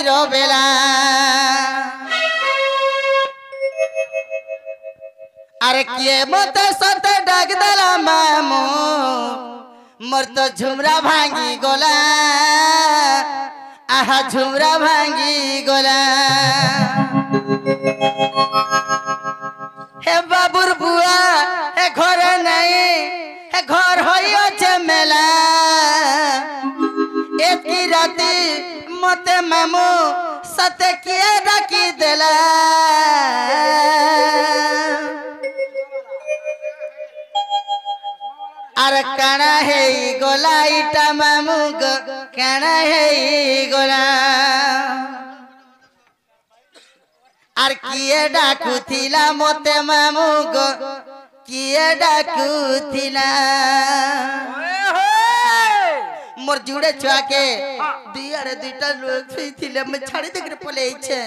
रातिर बेला अरे किए मते सते डाक देला मामू मोर तो झुमरा भांगी गोला आहा झुमरा भांगी गोला हे बाबुर बुआ हे घर नहीं हे घर होइयो छे मेला एकी राती मते मामू सते किए डाकी देला अरे काना है गोला इटा मामू गो काना है गोला अरे किए डाकू थिला मोते मामू गो किए डाकू थिला मोर जुड़े छुआ के दुइयारे दुइटा लोग थिले मैं छाड़ी देकर पले इच्छे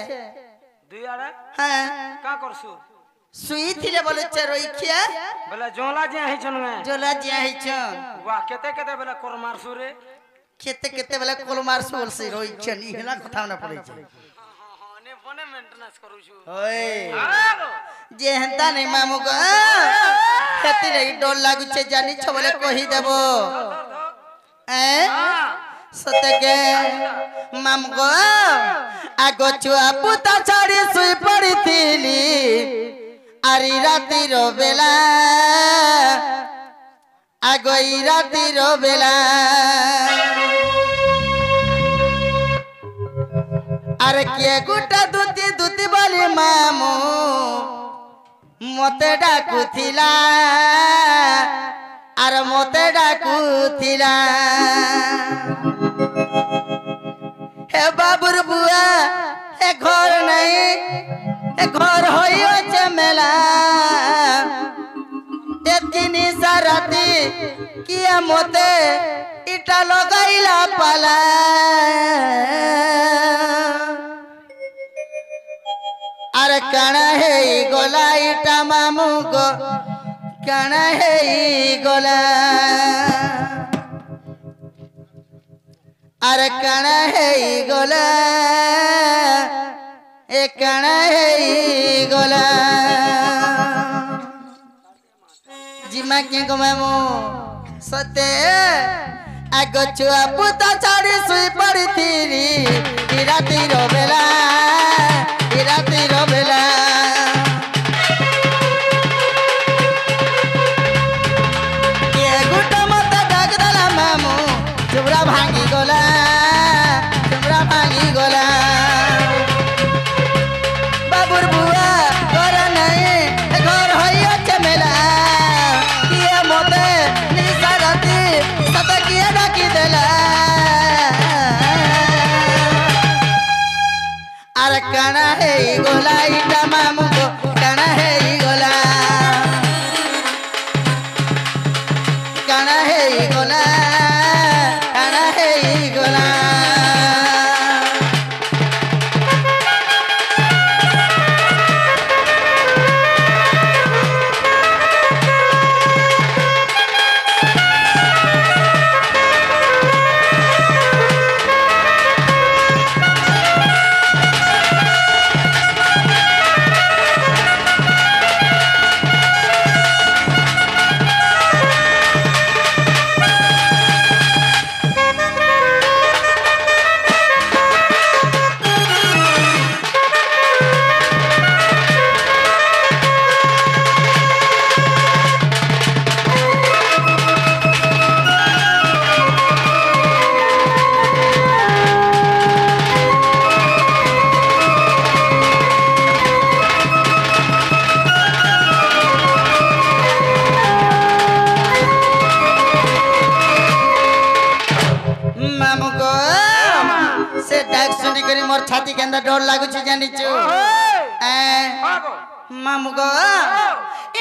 दुइयारे हां का करसु सुई थिले बोले चरोई खिया बोला जोला जे है छन जोला जे है छन वाह केते केते बोला कोर मारसु रे केते केते बोला कोल मारसु बोल से रोई छन ई हला कथा ना पड़े छे ने बने मेंटेनेंस करू छु ओए जे हंता नहीं मामू को खेती रे डोल लागु छे जानी छ बोले कहि देबो सते के मामू को आगो छुआ पुता छाड़ी सुई पड़ी थीली आरी रातिर बेला आगोई रातिर बेला अरे किए गुटा दूती दूती बोली मामू मते डाकू थिला अरे मते डाकू थिला हे बाबुर बुआ हे घर नहीं हे घर होइयो छे मेला एतकिनी साराती किए मोते इटा लगाइला पाला अरे काना है गोला इटा मामू गो काना है गोला अरे काना है गोला ए काना है गोला जिमा के गो मामू सते आगो छुआ पुता छाड़ी सुई पड़ी थी रातिर बेला रातिर बेला ये गुटा मत डाक देला मामू झुमरा भांगी गोला झुमरा भांगी गोला बाबुर बुआ घर नहीं घर होइयो छे मेला किए मोते निसा राती सते किए डाकी देला अरे काना है गोला इटा मामू को काना है गोला काना है गोला काना है गोला मोर छाती के अंदर डर लागु छी जानी छु मामू गो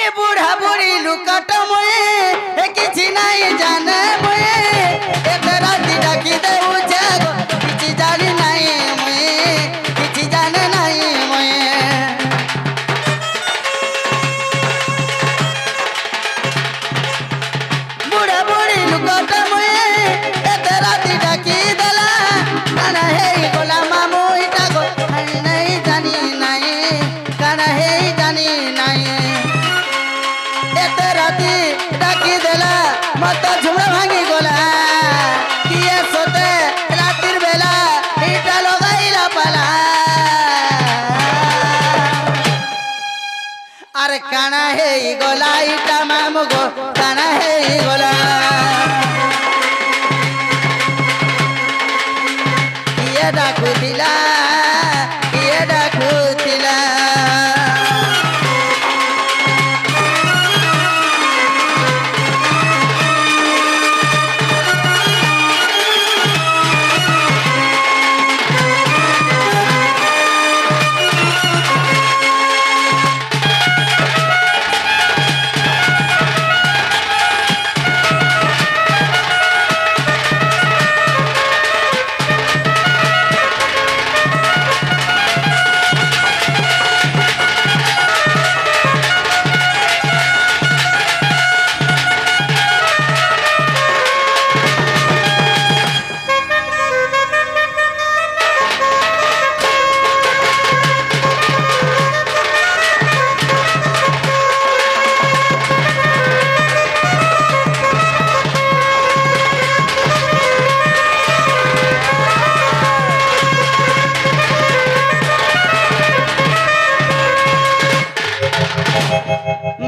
ए बूढ़ा बूढ़ी लुकट मोए ए किछि नहीं जाने मोए ए तेरा डाकी दे उजागो किछि जानी नहीं मोए किछि जाने नहीं मोए बूढ़ा बूढ़ी लुकट मोए ए तेरा डाकी देला ना है गोला मामू মত ঝুমড়া ভাঙি গলা কিয়ে সোতে রাতের বেলা এটা লগাইলা পালা আর কানা হেই গলা ইটা মামু গো কানা হেই গলা কিয়ে ডাকুথিলা কিয়ে ডাকুথিলা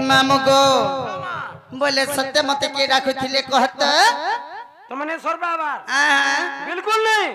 मामू गो बोले सत्य मत के डाकुथिले कहत तुमने सोर बाबा आ बिल्कुल नहीं